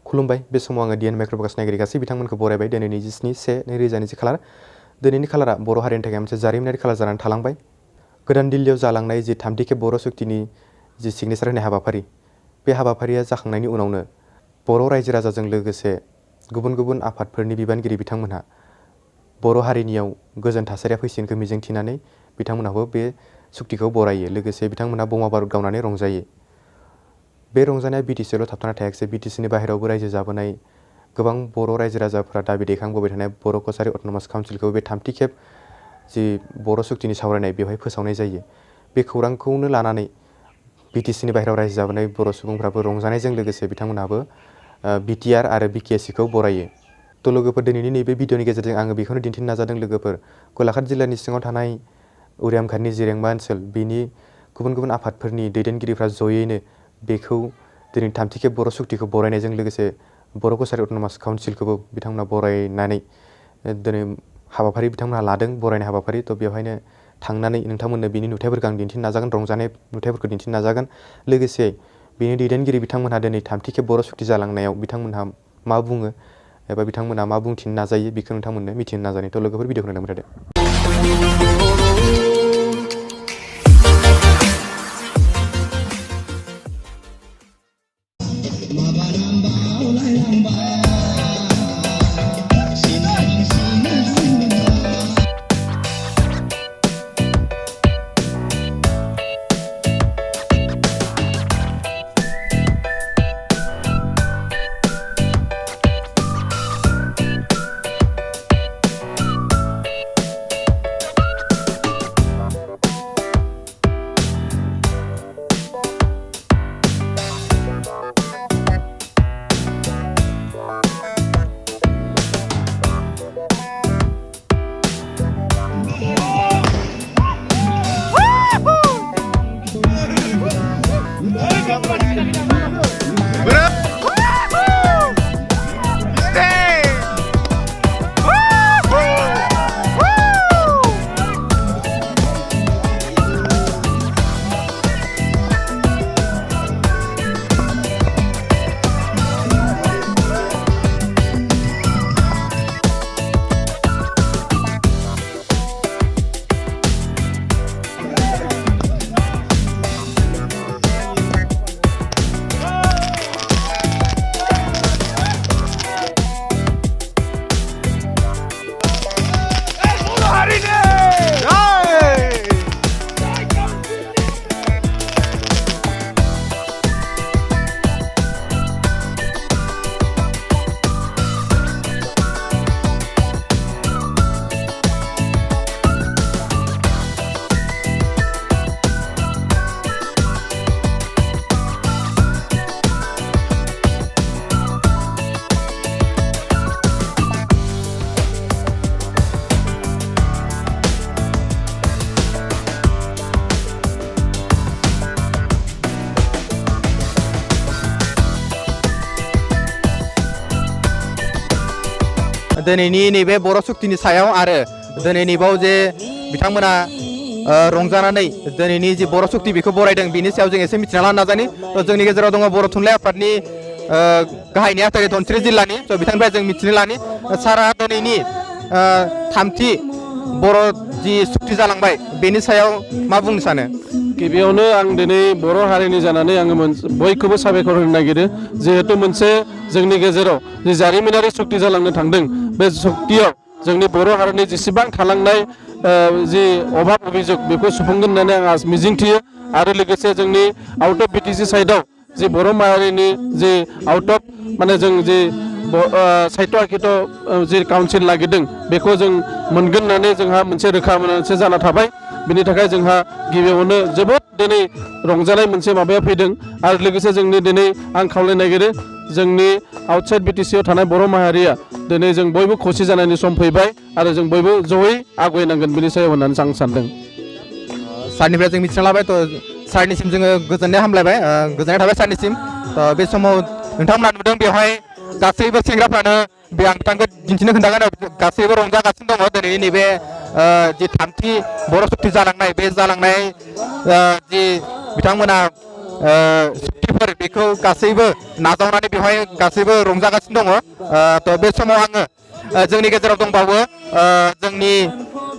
खुलुमबाय बे समाव आङो डिएन माइक्र'फ'कास नायगिरि गासै बिथांमोनखौ बरायबाय दिनैनि 17/1/2020 खालार दिनैनि खालारा बर' हारिनि थाखाय मोनसे जारिमिनारि खालार जानानै थालांबाय। गोदान दिल्लीयाव जालांनाय जि 3थि खेब बर' सुक्तिनि जि सिगनेचार होनाय हाबाफारि बे हाबाफारिया जाखांनायनि उनावनो बर' रायजो राजाजों लोगोसे गुबुन गुबुन आफादफोरनि बिबानगिरि बिथांमोनहा बर' हारिनियाव गोजोन थासारिया फैसिगोनखौ मिजिंथिनानै बिथांमोनहाबो बे सुक्तिखौ बरायो। लोगोसे बिथांमोनहा बमा बारुद गावनानै रंजायो। बे रंजानाया बिटिसिआवल' थाबथाना थायाखिसै, बिटिसिनि बाहेरायावबो रायजो जाबोनाय गोबां बर' रायजो राजाफोरा दाबि दैखांबोबाय थानाय बर' कसारि अट'नमास काउन्सिलखौ बे 3थि खेब जि बर' सुक्तिनि सावरायनाय बेवहाय फोसावनाय जायो। बे खौरांखौनो लानानै बिटिसिनि बाहेरायाव रायजो जाबोनाय बर' सुबुंफ्राबो रंजानायजों लोगोसे बिथांमोनहाबो बिटिआर आरो बिकेएससिखौ बरायो। थ' लोगोफोर दिनैनि नैबे भिडिअनि गेजेरजों आङो बेखौनो दिन्थिनो नाजादों लोगोफोर गलाघाट जिल्लानि सिङाव थानाय उरियामघाटनि जिरेंमा ओनसोल बिनि गुबुन गुबुन आफादफोरनि दैदेनगिरिफ्रा जयैनो बेखौ दिनै 3थि खेब बर' सुक्तिखौ बरायनायजों लोगोसे बर' कसारि अट'नमास काउन्सिलखौबो बिथांमोना बरायनानै दिनै हाबाफारि बिथांमोनहा लादों बरायनाय हाबाफारि। थ' बेवहायनो थांनानै नोंथांमोननो बिनि नुथायफोरखौ आं दिन्थिनो नाजागोन, रंजानाय नुथायफोरखौ दिन्थिनो नाजागोन। लोगोसे बिनि दैदेनगिरि बिथांमोनहा दिनै 3थि खेब बर' सुक्ति जालांनायाव बिथांमोनहा मा बुङो एबा बिथांमोनहा मा बुंथिनो नाजायो बेखौ नोंथांमोननो मिथिनो नाजानाय। थ' लोगोफोर भिडिअखौ नायनो थादो। दिनैनि नैबे बर' सुक्तिनि सायाव आरो दिनैनि बाव जे बिथांमोना रंजानानै दिनैनि जि बर' सुक्ति बेखौ बरायदों बिनि सायाव जों एसे मिथिना लानो नाजानि। थ' जोंनि गेजेराव दङ बर' थुनलाइ आफादनि गाहाय नेहाथारि धनस्रि जिल्लानि। थ' बिथांनिफ्राय जों मिथिनो लानि सारा दिनैनि 3थि बर' जि सुक्ति जालांबाय बेनि सायाव मा बुंनो सानो? गिबियावनो आं दिनै बर' हारिनि जानानै आङो बयखौबो साबायखर होनो नागिरो। जिहेतु मोनसे जोंनि गेजेराव जि जारिमिनारि सुक्ति जालांनो थांदों बे सुक्तियाव जोंनि बर' हारिनि जेसेबां थालांनाय जि अभाब अभियोग बेखौ सुफुंगोन होननानै आं मिजिंथियो। आरो लोगोसे जोंनि आउट अफ बिटिसि साइडआव जि बर' माहारिनि जि आउट अफ माने जों जि साहित्य आखित जि काउन्सिल नागिरदों बेखौ जों मोनगोन होननानै जोंहा मोनसे रोखा मोनसे जाना थाबाय। बिनि थाखाय जोंहा गिबियावनो जोबोद दिनै रंजानाय मोनसे माबाया फैदों। आरो लोगोसे जोंनि दिनै आं खावलायनो नागिरो जोंनि आउटसाइड बिटिसिआव थानाय बर' माहारिया दिनै जों बयबो खौसे जानायनि सम फैबाय आरो जों बयबो जयै आवगायनांगोन बिनि सायाव होननानै आं सानदों। सारनिफ्राय जों मिथिना लाबाय। थ' सारनिसिम जोङो गोजोननाय हामलायबाय, गोजोननाय थाबाय सारनिसिम। थ' बे समाव नोंथांमोना नुदों बेवहाय गासैबो सेंग्राफ्रानो बे आं बिथांखौ दिन्थिनो खोन्थागोन गासैबो रंजागासिनो दङ दिनैनि नैबे जि 3थि बर' सुक्ति जालांनाय बे जालांनाय जि बिथांमोना सुक्ति सुबुंफोर बेखौ गासैबो नाजावनानै बेवहाय गासैबो रंजागासिनो दङ थ' बे समाव आङो जोंनि गेजेराव दंबावो जोंनि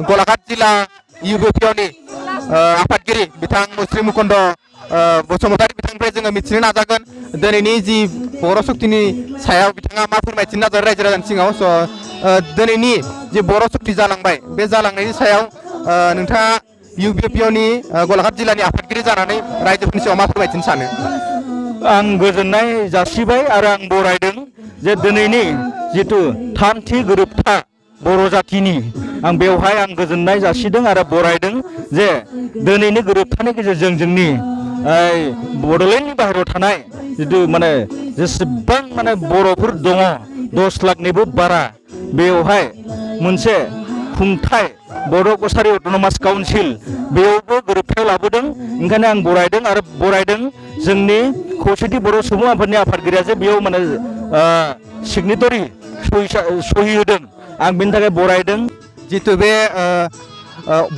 गलाघाट जिल्ला UBPनि आफादगिरि बिथां मुस्रि मुकुन्द बसुमतारी बिथांनिफ्राय जोङो मिथिनो नाजागोन दिनैनि जि बर' शक्तिनि सायाव बिथाङा मा फोरमायथिनो नाजायो रायजो राजानि सिगाङाव स' दिनैनि जि बर' शक्ति जालांबाय बे जालांनायनि सायाव नोंथाङा UBPनि गलाघाट जिल्लानि आफादगिरि जानानै रायजोफोरनि सायाव मा फोरमायथिनो सानो आं गोजोननाय जासिबाय आरो आं बरायदों जे दिनैनि जिथु थामथि गोरोबथा बर' जातिनि आं बेवहाय आं गोजोननाय जासिदों आरो बरायदों जे दिनैनि गोरोबथानि गेजेरजों जोंनि बड'लेण्डनि बाहेरायाव थानाय जिथु माने जेसेबां माने बर'फोर दङ 10 लाखनिबो बारा बेवहाय मोनसे खुंथाय बर' कसारि अट'नमास काउन्सिल बेयावबो गोरोबथायाव लाबोदों ओंखायनो आं बरायदों आरो बरायदों जोंनि खौसेथि बर' सुबुं आफादनि आफादगिरिया जे बेयाव माने सिगनेटरि सहि होदों आं बेनि थाखाय बरायदों जितु बे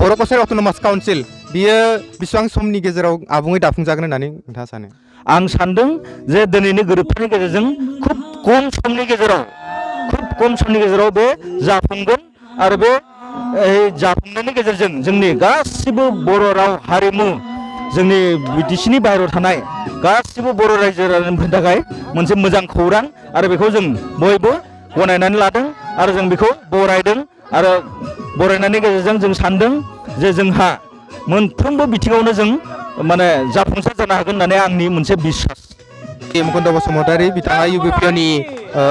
बर' कसारि अट'नमास काउन्सिल बियो बेसेबां समनि गेजेराव आबुङै दाफुंजागोन होननानै नोंथाङा सानो आं सानदों जे दिनैनि गोरोबथानि गेजेरजों खुब खम समनि गेजेराव बे जाफुंगोन आरो बे जाफुंनायनि गेजेरजों जोंनि गासिबो बर' राव हारिमु जोंनि BTCनि बाहेरायाव थानाय गासिबो बर' रायजो राजाफोरनि थाखाय मोनसे मोजां खौरां आरो बेखौ जों बयबो गनायनानै लादों आरो जों बेखौ बरायदों आरो बरायनायनि गेजेरजों जों सानदों जे जोंहा मोनफ्रोमबो बिथिङावनो जों माने जाफुंसार जानो हागोन होननानै आंनि मोनसे बिसास मुकुन्द बसुमतारी बिथाङा UBPनि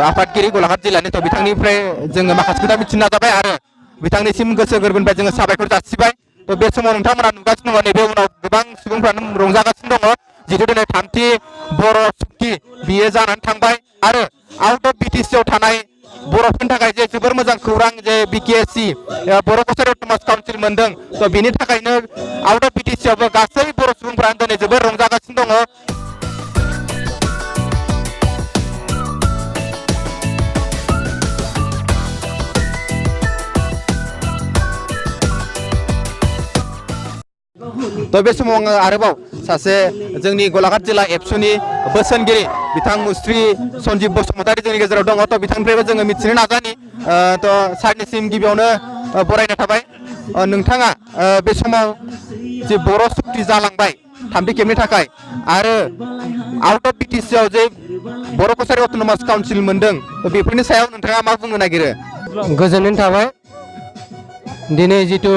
आफादगिरि गलाघाट जिल्लानि थ' बिथांनिफ्राय जोङो माखासे खोथा मिथिनो नाजाबाय आरो बिथांनिसिम गोसो गोरबोनिफ्राय जोङो साबायखर जासिबाय थ' बे समाव नोंथांमोना नुगासिनो दङ नैबे उनाव गोबां सुबुंफ्रानो रंजागासिनो दङ जिहेतु दिनै थामथि बर' शक्ति बियो जानानै थांबाय आरो आउट अफ BTC आव थानाय बर'फोरनि थाखाय जे जोबोर मोजां खौरां जे BKSC बर' कसारि अट'नमास काउन्सिल मोनदों थ' बेनि थाखायनो आउट अफ BTC आवबो गासै बर' सुबुंफ्रानो दिनै जोबोर रंजागासिनो दङ थ' बे समाव आङो आरोबाव सासे जोंनि गलाघाट जिल्ला एबसुनि बोसोनगिरि बिथां मुस्रि सन्जिब बसुमतारी जोंनि गेजेराव दङ थ' बिथांनिफ्रायबो जोङो मिथिनो नाजानि थ' सारनिसिम गिबियावनो बरायनाय थाबाय नोंथाङा बे समाव जे बर' शक्ति जालांबाय थामथि खेबनि थाखाय आरो आउट अफ BTC आव जे बर' कसारि अट'नमास काउन्सिल मोनदों थ' बेफोरनि सायाव नोंथाङा मा बुंनो नागिरो गोजोननाय थाबाय दिनै जिथु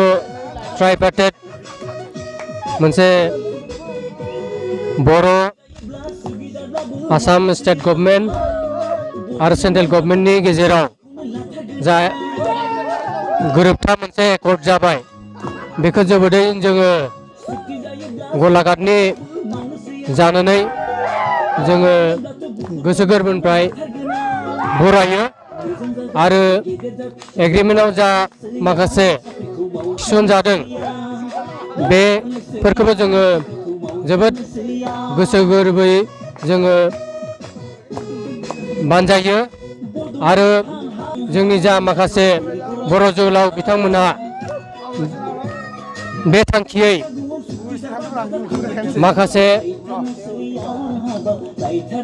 ट्राइपार्टेट मोनसे बर' आसाम स्टेट गभर्नमेन्ट आरो सेन्ट्रेल गभर्नमेन्टनि गेजेराव जा गोरोबथा मोनसे एकर्ड जाबाय बेखौ जोबोदै जोङो गलाघाटनि जानानै जोङो गोसो गोरबोनिफ्राय बरायो आरो एग्रिमेन्टआव जा माखासे थिसनजादों बेफोरखौबो जोङो जोबोद गोसो गोरबोयै जोङो बानजायो आरो जोंनि जा माखासे बर' जोहोलाव बिथांमोनहा बे थांखियै माखासे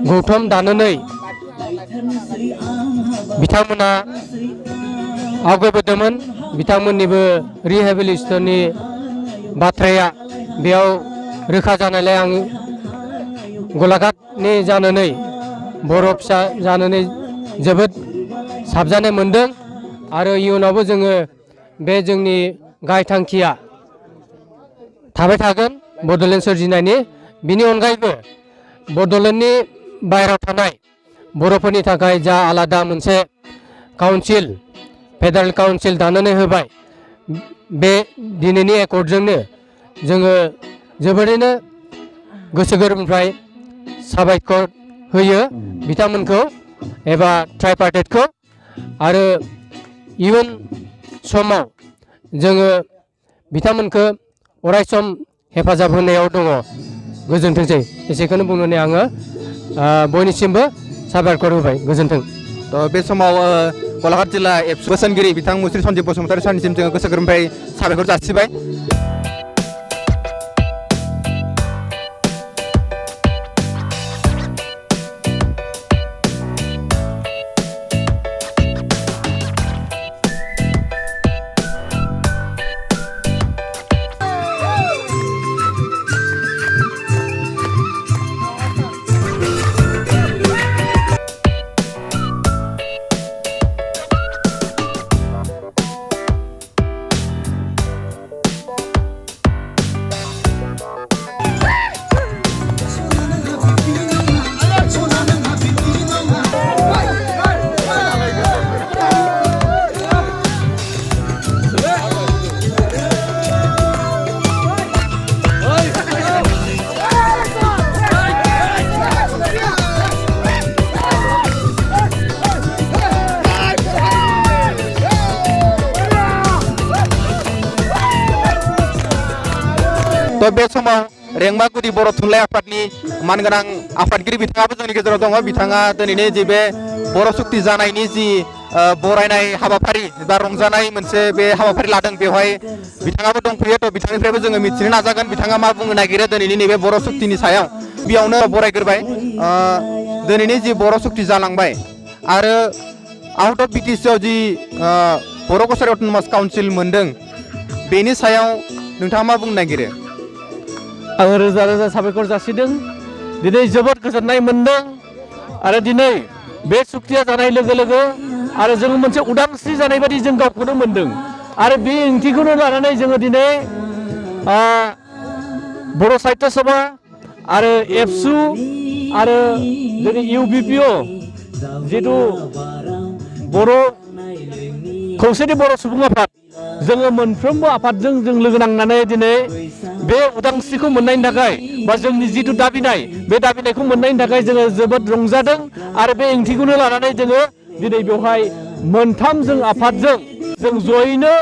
गौथुम दानानै बिथांमोना आवगायबोदोंमोन बिथांमोननिबो रिहेबिलिटेसननि बाथ्राया बेयाव रोखा जानायलाय आं गलाघाटनि जानानै बर' फिसा जानानै जोबोद साबजानाय मोनदों आरो इयुनावबो जोङो बे जोंनि गाहाय थांखिया थाबाय थागोन बड'लेण्ड सोरजिनायनि बिनि अनगायैबो बड'लेण्डनि बाहेरायाव थानाय बर'फोरनि थाखाय जा आलादा मोनसे काउन्सिल फेडारेल काउन्सिल दानानै होबाय बे दिनैनि एकर्डजोंनो जोङो जोबोरैनो गोसो गोरबोनिफ्राय साबायखर होयो बिथांमोनखौ एबा ट्राइपार्टेटखौ आरो इयुन समाव जोङो बिथांमोनखौ अरायसम हेफाजाब होनायाव दङ गोजोनथोंसै एसेखौनो बुंनानै आङो बयनिसिमबो साबायखर होबाय गोजोनथों थ' बे समाव गलाघाट जिल्ला एबसु बोसोनगिरि बिथां मुस्रि सन्जिब बसुमतारी सारनिसिम जोङो गोसो गोरबोनिफ्राय साबायखर जासिबाय तो बे समाव रेंमा गुदि बर' थुनलाइ आफादनि मानगोनां आफादगिरि बिथाङाबो जोंनि गेजेराव दङ बिथाङा दिनैनि जि बे बर' सुक्ति जानायनि जि बरायनाय हाबाफारि बा रंजानाय मोनसे बे हाबाफारि लादों बेवहाय बिथाङाबो दंफैयो तो बिथांनिफ्रायबो जोङो मिथिनो नाजागोन बिथाङा मा बुंनो नागिरो दिनैनि नैबे बर' सुक्तिनि सायाव बेयावनो बरायग्रोबाय दिनैनि जि बर' सुक्ति जालांबाय आरो आउट अफ बिटिसिआव जि बर' कसारि अट'नमास काउन्सिल मोनदों बेनि सायाव नोंथाङा मा बुंनो नागिरो आं रोजा रोजा साबायखर जासिदों दिनै जोबोद गोजोननाय मोनदों आरो दिनै बे सुक्तिया जानाय लोगो लोगो आरो जों मोनसे उदांस्रि जानाय बायदि जों गावखौनो मोनदों आरो बे ओंथिखौनो लानानै जोङो दिनै बर' साहित्य सभा आरो एबसु आरो जोंनि इउबिपिअ जिथु बर' खौसेथि बर' सुबुं आफाद जोङो मोनफ्रोमबो आफादजों जों लोगो नांनानै दिनै बे उदांस्रिखौ मोननायनि थाखाय बा जोंनि जिथु दाबिनाय बे दाबिनायखौ मोननायनि थाखाय जोङो जोबोद रंजादों आरो बे ओंथिखौनो लानानै जोङो दिनै बेवहाय मोनथाम जों आफादजों जों जयैनो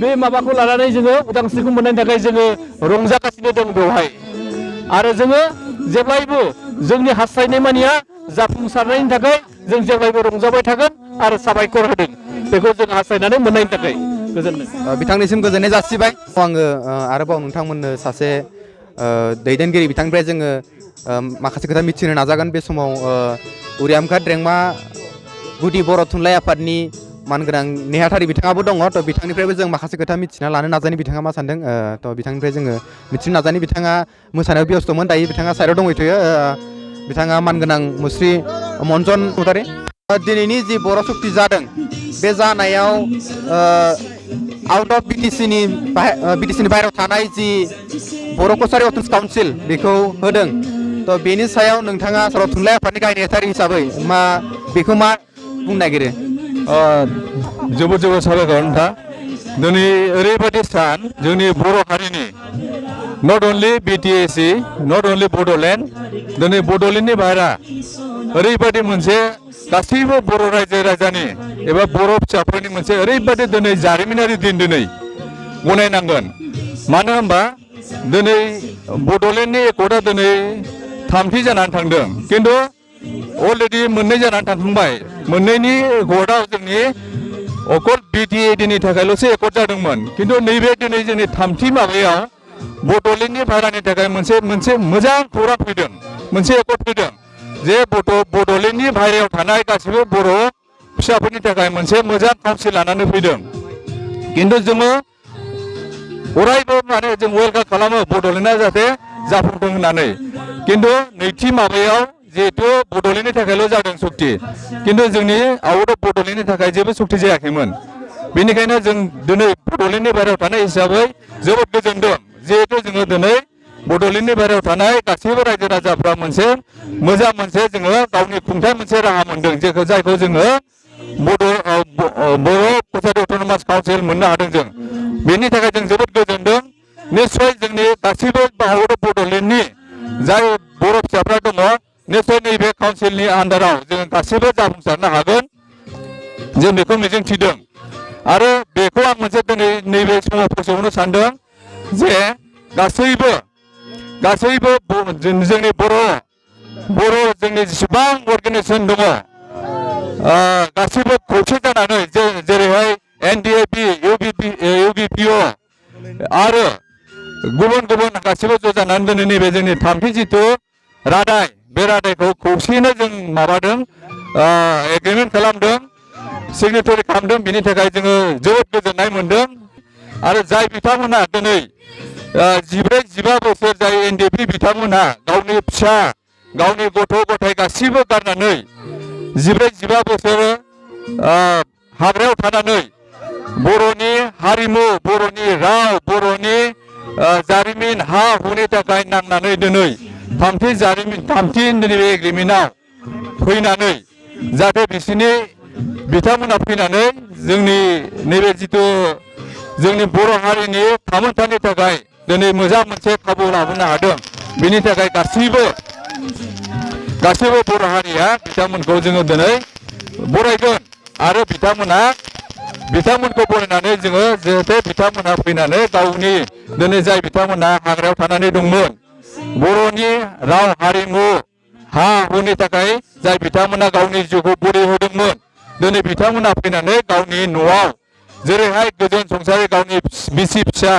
बे माबाखौ लानानै जोङो उदांस्रिखौ मोननायनि थाखाय जोङो रंजागासिनो दं बेवहाय आरो जोङो जेब्लायबो जोंनि हास्थायनाय मानिया जाफुंसारनायनि थाखाय जों जेब्लायबो रंजाबाय थागोन आरो साबायखर होदों बेखौ जों हास्थायनानै मोननायनि थाखाय गोजोनदों बिथांनिसिम गोजोननाय जासिबाय आङो आरोबाव नोंथांमोननो सासे दैदेनगिरि बिथांनिफ्राय जोङो माखासे खोथा मिथिनो नाजागोन बे समाव उरियामघाट रेंमा गुदि बर' थुनलाइ आफादनि मानगोनां नेहाथारि बिथाङाबो दङ तो बिथांनिफ्रायबो जों माखासे खोथा मिथिना लानो नाजानि बिथाङा मा सानदों तो बिथांनिफ्राय जोङो मिथिनो नाजानि बिथाङा मोसानायाव बेस्थ'मोन दायो बिथाङा साइडआव दंहैथ'यो बिथाङा मानगोनां मुस्रि मनजन नार्जारी दिनैनि जि बर' सुक्ति जादों बे जानायाव आउट अफ बिटिसिनि बाहेरायाव थानाय जि बर' कसारि अट'नमास काउन्सिल बेखौ होदों तो बेनि सायाव नोंथाङा बर' थुनलाइ आफादनि गाहाय नेहाथारि हिसाबै बेखौ मा बुंनो नागिरो जोबोद जोबोद साबायखर नोंथां दिनै ओरैबायदि सान जोंनि बर' हारिनि not only बिटिएसि not only Bodoland दिनै बड'लेण्डनि बाहेरा ओरैबायदि मोनसे गासैबो बर' रायजो राजानि एबा बर' फिसाफोरनि मोनसे ओरैबायदि दिनै जारिमिनारि दिन दिनै गनायनांगोन मानो होनबा दिनै बड'लेण्डनि एकर्डआ दिनै थामथि जानानै थांदों खिन्थु अलरेडि मोननै जानानै थांखांबाय मोननैनि एकर्डआव जोंनि अकल बिटिएडिनि थाखायल'सो एकर्ड जादोंमोन खिन्थु नैबे दिनै जोंनि थामथि माबायाव बड'लेण्डनि बाहेरानि थाखाय मोनसे मोजां खौरां फैदों मोनसे एकर्ड फैदों जे बड'लेण्डनि बाहेरायाव थानाय गासिबो बर' फिसाफोरनि थाखाय मोनसे मोजां काउन्सिल लानानै फैदों खिन्थु जोङो अरायबो माने जों वेलकाम खालामो बड'लेण्डआ जाहाथे जाफुंथों होननानै खिन्थु नैथि माबायाव जिहेतु बड'लेण्डनि थाखायल' जादों सुक्ति खिन्थु जोंनि आउट अफ बड'लेण्डनि थाखाय जेबो सुक्ति जायाखैमोन बेनिखायनो जों दिनै बड'लेण्डनि बाहेरायाव थानाय हिसाबै जोबोद गोजोनदों जिहेतु जोङो दिनै बड'लेण्डनि बाहेरायाव थानाय गासैबो रायजो राजाफ्रा मोनसे मोजां मोनसे जोङो गावनि खुंथाय मोनसे राहा मोनदों जायखौ जोङो बर' कसारि अट'नमास काउन्सिल मोननो हादों जों बेनि थाखाय जों जोबोद गोजोनदों निस्सय जोंनि गासैबो आउट अफ बड'लेण्डनि जाय बर' फिसाफ्रा दङ निस्सय नैबे काउन्सिलनि आन्दाराव जोङो गासैबो जाफुंसारनो हागोन जों बेखौ मिजिंथिदों आरो बेखौ आं मोनसे दिनै नैबे समाव फोसावनो सानदों जे गासैबो जोंनि बर' जोंनि जेसेबां अर्गेनाइजेसन दङ गासैबो खौसे जानानै जेरैहाय एनडिएपि इउबिपिअ आरो गुबुन गासैबो ज' जानानै दिनै नैबे जोंनि थामथि जिथु रादाय बे रादायखौ खौसेयैनो जों माबादों एग्रिमेन्ट खालामदों सिगनेटरि खालामदों बिनि थाखाय जोङो जोबोद गोजोननाय मोनदों आरो जाय बिथांमोनहा दिनै 14-15 बोसोर जाय एनडिएपि बिथांमोनहा गावनि फिसा गावनि गथ' गथाय गासिबो गारनानै 14-15 बोसोर हाग्रायाव थानानै बर'नि हारिमु बर'नि राव बर'नि जारिमिन हा हुनि थाखाय नांनानै दिनै थामथि नैबे एग्रिमेन्टआव फैनानै जाहाथे बिथांमोना फैनानै जोंनि नैबे जिथु जोंनि बर' हारिनि थामोनथानि थाखाय दिनै मोजां मोनसे खाबु लाबोनो हादों बेनि थाखाय गासैबो बर' हारिया बिथांमोनखौ जोङो दिनै बरायगोन आरो बिथांमोना बिथांमोनखौ बरायनानै जोङो जाहाथे बिथांमोनहा फैनानै गावनि दिनै जाय बिथांमोनहा हाग्रायाव थानानै दंमोन बर'नि राव हारिमु हा हुनि थाखाय जाय बिथांमोना गावनि जिउखौ बलि होदोंमोन दिनै बिथांमोना फैनानै गावनि न'आव जेरैहाय गोजोन संसारै गावनि बिसि फिसा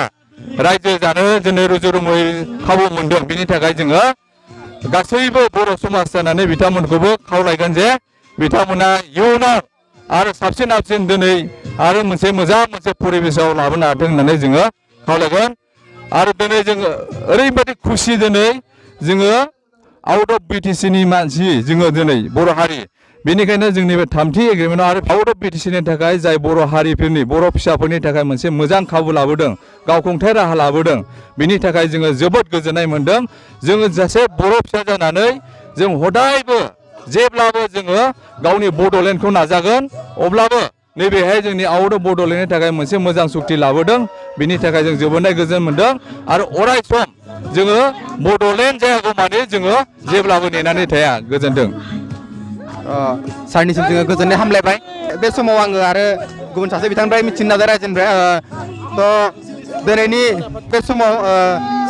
रायजो जानो दिनै रुजु रुमै खाबु मोनदों। बिनि थाखाय जोङो गासैबो बर' समाज जानानै बिथांमोनखौबो खावलायगोन जे बिथांमोना इयुनाव आरो साबसिन हाबसिन दिनै आरो मोनसे मोजां मोनसे परिबेसाव लाबोनो हाथों होननानै जोङो खावलायगोन। आरो दिनै जोङो ओरैबायदि खुसि दिनै जोङो आउट अफ BTC नि मानसि जोङो दिनै बर' हारि बेनिखायनो जोंनि बे 3थि एग्रिमेन्टआव आरो आउट अफ BTC नि थाखाय जाय बर' हारिफोरनि बर' फिसाफोरनि थाखाय मोनसे मोजां खाबु लाबोदों गावखुंथाय राहा लाबोदों बिनि थाखाय जोङो जोबोद गोजोननाय मोनदों। जोङो सासे बर' फिसा जानानै जों हदायबो जेब्लाबो जोङो गावनि बड'लेण्डखौ नाजागोन अब्लाबो नैबेहाय जोंनि आउट अफ बड'लेण्डनि थाखाय मोनसे मोजां सुक्ति लाबोदों बिनि थाखाय जों जोबोद गोजोन मोनदों। आरो अराय सम जोङो बड'लेण्ड जायागौमानि जोङो जेब्लाबो नेनानै थाया। गोजोनथों। सारनिसिम जोङो गोजोननाय हामलायबाय। बे समाव आङो आरो गुबुन सासे बिथांनिफ्राय मिथिनो नाजायो रायजोनिफ्राय दिनैनि बे समाव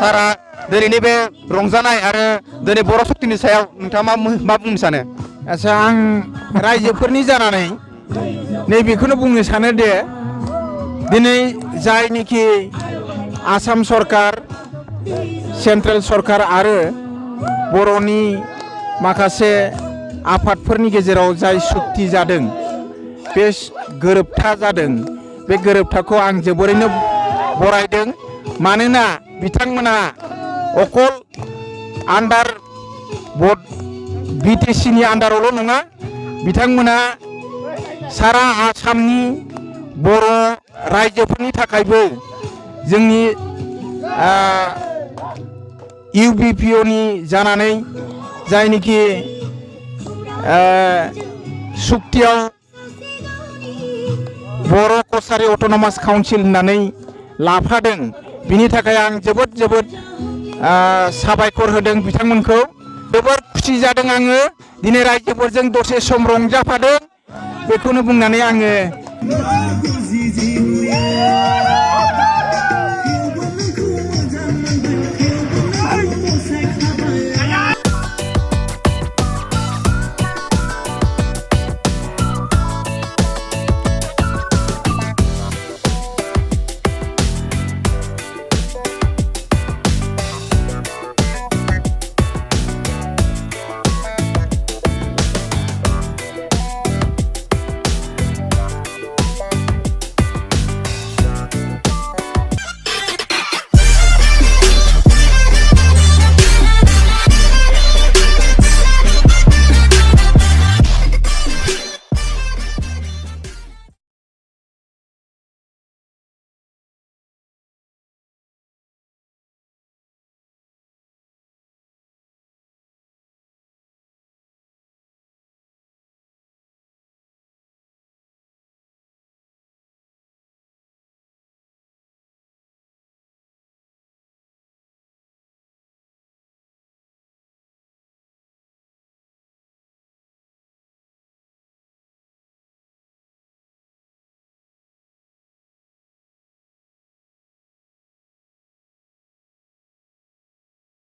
सारा दिनैनि बे रंजानाय आरो दिनै बर' शक्तिनि सायाव नोंथाङा मा बुंनो सानो? आच्छा आं रायजोफोरनि जानानै नैबेखौनो बुंनो सानो दे दिनै जायनिखि आसाम सरकार सेन्ट्रेल सरकार आरो बर'नि माखासे आफादफोरनि गेजेराव जाय सुक्ति जादों बे गोरोबथा जादों बे गोरोबथाखौ आं जोबोरैनो बरायदों। मानोना बिथांमोना अकल आन्डार BTC नि आन्डारावल' नङा बिथांमोना सारा आसामनि बर' रायजोफोरनि थाखायबो जोंनि UBPO नि जानानै जायनिखि सुक्तियाव बर' कसारि अट'नमास काउन्सिल होननानै लाफादों बिनि थाखाय आं जोबोद साबायखर होदों बिथांमोनखौ। जोबोद खुसि जादों आङो दिनै रायजोफोरजों दसे सम रंजाफादों बेखौनो बुंनानै आङो